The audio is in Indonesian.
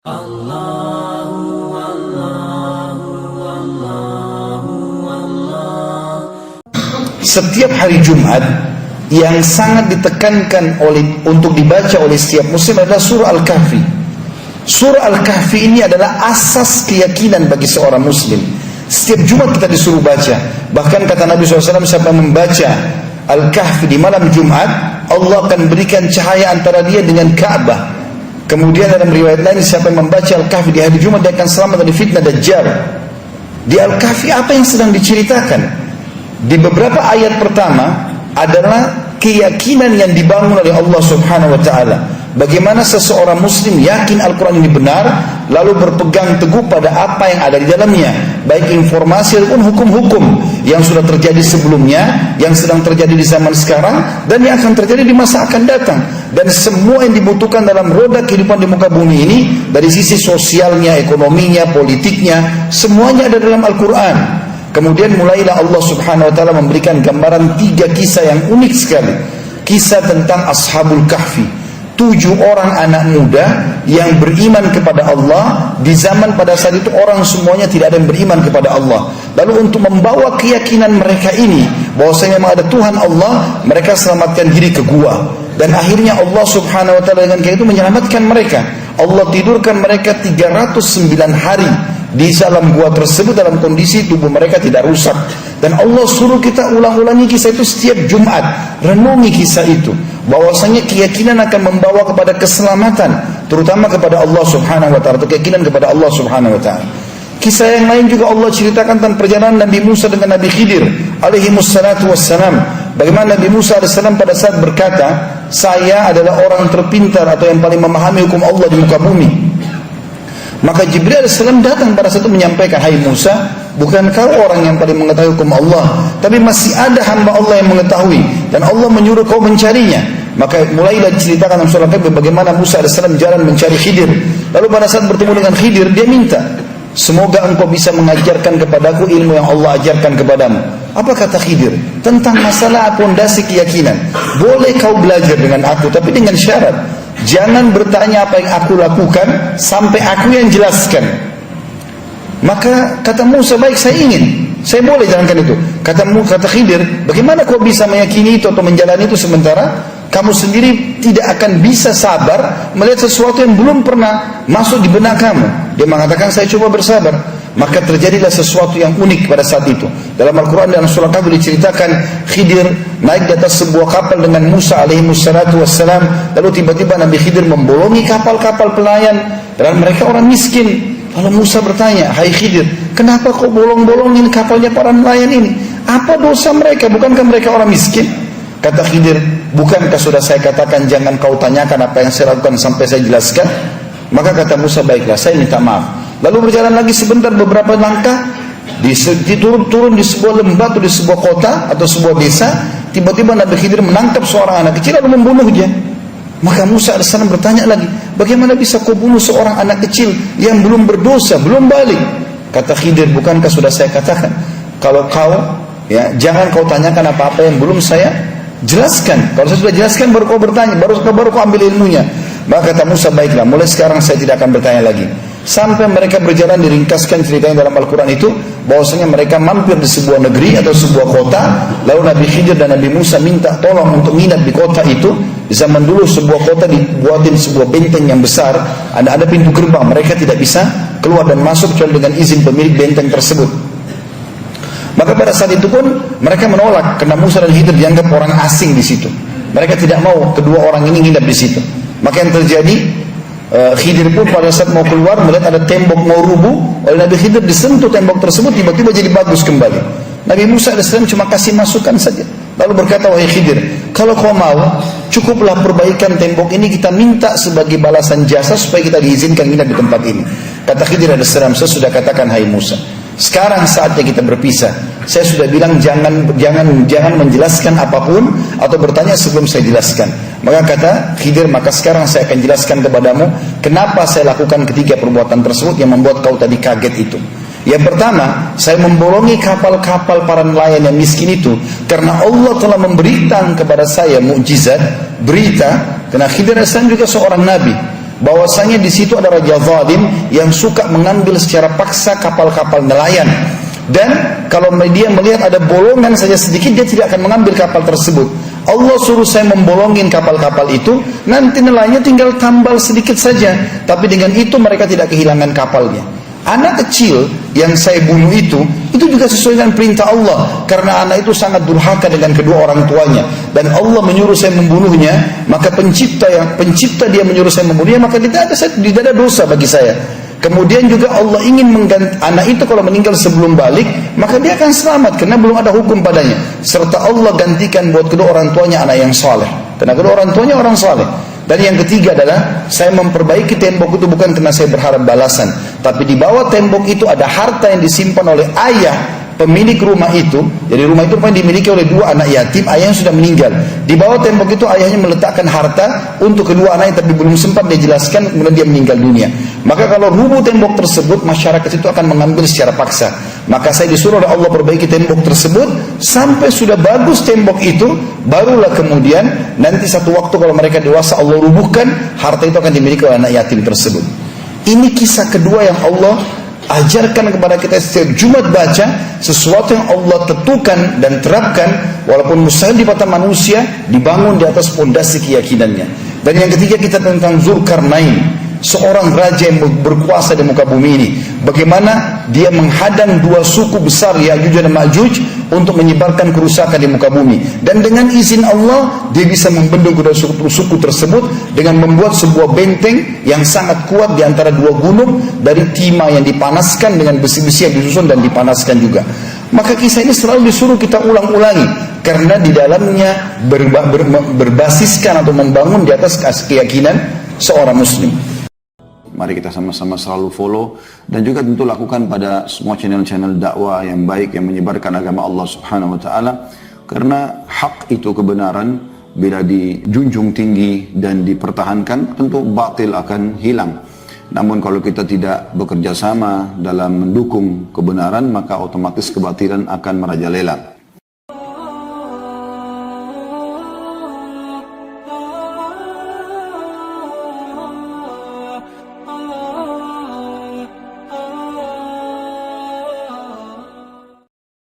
Setiap hari Jumat yang sangat ditekankan untuk dibaca oleh setiap muslim adalah surah Al-Kahfi. Surah Al-Kahfi ini adalah asas keyakinan bagi seorang muslim. Setiap Jumat kita disuruh baca. Bahkan kata Nabi SAW, siapa yang membaca Al-Kahfi di malam Jumat, Allah akan berikan cahaya antara dia dengan Ka'bah. Kemudian dalam riwayat lain, siapa yang membaca Al-Kahfi di hari Jumat, dia akan selamat dari fitnah Dajjal. Di Al-Kahfi apa yang sedang diceritakan? Di beberapa ayat pertama adalah keyakinan yang dibangun oleh Allah Subhanahu wa taala. Bagaimana seseorang muslim yakin Al-Quran ini benar, lalu berpegang teguh pada apa yang ada di dalamnya, baik informasi ataupun hukum-hukum yang sudah terjadi sebelumnya, yang sedang terjadi di zaman sekarang, dan yang akan terjadi di masa akan datang. Dan semua yang dibutuhkan dalam roda kehidupan di muka bumi ini, dari sisi sosialnya, ekonominya, politiknya, semuanya ada dalam Al-Quran. Kemudian mulailah Allah Subhanahu wa taala memberikan gambaran 3 kisah yang unik sekali. Kisah tentang Ashabul Kahfi, 7 orang anak muda yang beriman kepada Allah. Di zaman pada saat itu orang semuanya tidak ada yang beriman kepada Allah. Lalu untuk membawa keyakinan mereka ini bahwasanya memang ada Tuhan Allah, mereka selamatkan diri ke gua. Dan akhirnya Allah Subhanahu wa taala dengan kayak itu menyelamatkan mereka. Allah tidurkan mereka 309 hari di dalam gua tersebut dalam kondisi tubuh mereka tidak rusak. Dan Allah suruh kita ulang-ulangi kisah itu setiap Jumat. Renungi kisah itu, bahwasanya keyakinan akan membawa kepada keselamatan, terutama kepada Allah Subhanahu wa taala, atau keyakinan kepada Allah Subhanahu wa taala. Kisah yang lain juga Allah ceritakan tentang perjalanan Nabi Musa dengan Nabi Khidir alaihi wassalatu wassalam. Bagaimana Nabi Musa alaihissalam pada saat berkata, saya adalah orang terpintar atau yang paling memahami hukum Allah di muka bumi. Maka Jibril alaihissalam datang pada saat itu menyampaikan, hai Musa, bukan kau orang yang paling mengetahui hukum Allah, tapi masih ada hamba Allah yang mengetahui, dan Allah menyuruh kau mencarinya. Maka mulailah diceritakan dalam surah Al-Kahfi bagaimana Musa alaihissalam jalan mencari Khidir. Lalu pada saat bertemu dengan Khidir, dia minta, semoga engkau bisa mengajarkan kepadaku ilmu yang Allah ajarkan kepadamu. Apa kata Khidir? Tentang masalah pondasi keyakinan, boleh kau belajar dengan aku, tapi dengan syarat, jangan bertanya apa yang aku lakukan sampai aku yang jelaskan. Maka kata Musa, baik, saya ingin, saya boleh jalankan itu. Kata Khidir, bagaimana kau bisa meyakini itu atau menjalani itu sementara kamu sendiri tidak akan bisa sabar melihat sesuatu yang belum pernah masuk di benak kamu. Dia mengatakan, saya coba bersabar. Maka terjadilah sesuatu yang unik pada saat itu. Dalam Al-Quran dan surah Kahfi diceritakan, Khidir naik di atas sebuah kapal dengan Musa alaihi wassalatu wassalam. Lalu tiba-tiba Nabi Khidir membolongi kapal-kapal pelayan, dan mereka orang miskin. Lalu Musa bertanya, hai Khidir, kenapa kau bolong-bolongin kapalnya para nelayan ini? Apa dosa mereka? Bukankah mereka orang miskin? Kata Khidir, bukankah sudah saya katakan jangan kau tanyakan apa yang saya lakukan sampai saya jelaskan? Maka kata Musa, baiklah, saya minta maaf. Lalu berjalan lagi sebentar, beberapa langkah, turun di sebuah lembah atau di sebuah kota atau sebuah desa. Tiba-tiba Nabi Khidir menangkap seorang anak kecil lalu membunuh dia. Maka Musa AS bertanya lagi, bagaimana bisa kau bunuh seorang anak kecil yang belum berdosa, belum balik? Kata Khidir, bukankah sudah saya katakan, kalau kau, jangan kau tanyakan apa-apa yang belum saya jelaskan. Kalau saya sudah jelaskan baru kau bertanya, baru kau ambil ilmunya. Maka kata Musa, baiklah, mulai sekarang saya tidak akan bertanya lagi. Sampai mereka berjalan, diringkaskan ceritanya dalam Al-Quran itu, bahwasanya mereka mampir di sebuah negeri atau sebuah kota. Lalu Nabi Khidir dan Nabi Musa minta tolong untuk nginap di kota itu. Di zaman dulu sebuah kota dibuatin sebuah benteng yang besar, ada pintu gerbang, mereka tidak bisa keluar dan masuk kecuali dengan izin pemilik benteng tersebut. Maka pada saat itu pun mereka menolak, karena Musa dan Khidir dianggap orang asing di situ. Mereka tidak mau kedua orang ini nginap di situ. Maka yang terjadi, Khidir pun pada saat mau keluar melihat ada tembok mau rubuh. Oleh Nabi Khidir disentuh tembok tersebut, tiba-tiba jadi bagus kembali. Nabi Musa AS cuma kasih masukan saja. Lalu berkata, wahai Khidir, kalau kau mau, cukuplah perbaikan tembok ini, kita minta sebagai balasan jasa supaya kita diizinkan nginap di tempat ini. Kata Khidir AS, saya sudah katakan, hai Musa, sekarang saatnya kita berpisah. Saya sudah bilang jangan menjelaskan apapun atau bertanya sebelum saya jelaskan. Maka kata Khidir, maka sekarang saya akan jelaskan kepadamu kenapa saya lakukan ketiga perbuatan tersebut yang membuat kau tadi kaget itu. Yang pertama, saya membolongi kapal-kapal para nelayan yang miskin itu karena Allah telah memberikan kepada saya mukjizat, berita, karena Khidir AS juga seorang nabi. bahwasanya di situ ada raja zalim yang suka mengambil secara paksa kapal-kapal nelayan. Dan kalau dia melihat ada bolongan saja sedikit, dia tidak akan mengambil kapal tersebut. Allah suruh saya membolongin kapal-kapal itu, nanti nelayannya tinggal tambal sedikit saja, tapi dengan itu mereka tidak kehilangan kapalnya. Anak kecil yang saya bunuh itu juga sesuai dengan perintah Allah, karena anak itu sangat durhaka dengan kedua orang tuanya, dan Allah menyuruh saya membunuhnya. Maka pencipta dia menyuruh saya membunuhnya, maka tidak ada dosa bagi saya. Kemudian juga Allah ingin mengganti anak itu, kalau meninggal sebelum balik, maka dia akan selamat karena belum ada hukum padanya. Serta Allah gantikan buat kedua orang tuanya anak yang saleh, karena kedua orang tuanya orang saleh. Dan yang ketiga adalah saya memperbaiki tembok itu bukan karena saya berharap balasan, tapi di bawah tembok itu ada harta yang disimpan oleh ayah pemilik rumah itu. Jadi rumah itu dimiliki oleh dua anak yatim, ayahnya sudah meninggal. Di bawah tembok itu ayahnya meletakkan harta untuk kedua anaknya, tapi belum sempat dia jelaskan, kemudian dia meninggal dunia. Maka kalau rubuh tembok tersebut, masyarakat itu akan mengambil secara paksa. Maka saya disuruh oleh Allah perbaiki tembok tersebut sampai sudah bagus tembok itu, barulah kemudian nanti satu waktu kalau mereka dewasa Allah rubuhkan, harta itu akan dimiliki oleh anak yatim tersebut. Ini kisah kedua yang Allah ajarkan kepada kita setiap Jumat baca, sesuatu yang Allah tentukan dan terapkan, walaupun mustahil di mata manusia, dibangun di atas pondasi keyakinannya. Dan yang ketiga kita tentang Zulkarnain, seorang raja yang berkuasa di muka bumi ini. Bagaimana dia menghadang dua suku besar, Ya'juj dan Ma'juj, untuk menyebarkan kerusakan di muka bumi. Dan dengan izin Allah, dia bisa membendung kedua suku tersebut dengan membuat sebuah benteng yang sangat kuat di antara dua gunung dari timah yang dipanaskan dengan besi-besi yang disusun dan dipanaskan juga. Maka kisah ini selalu disuruh kita ulang-ulangi, karena di dalamnya berbasiskan atau membangun di atas keyakinan seorang muslim. Mari kita sama-sama selalu follow dan juga tentu lakukan pada semua channel-channel dakwah yang baik yang menyebarkan agama Allah Subhanahu wa taala, karena hak itu kebenaran bila dijunjung tinggi dan dipertahankan, tentu batil akan hilang. Namun kalau kita tidak bekerja sama dalam mendukung kebenaran, maka otomatis kebatilan akan merajalela.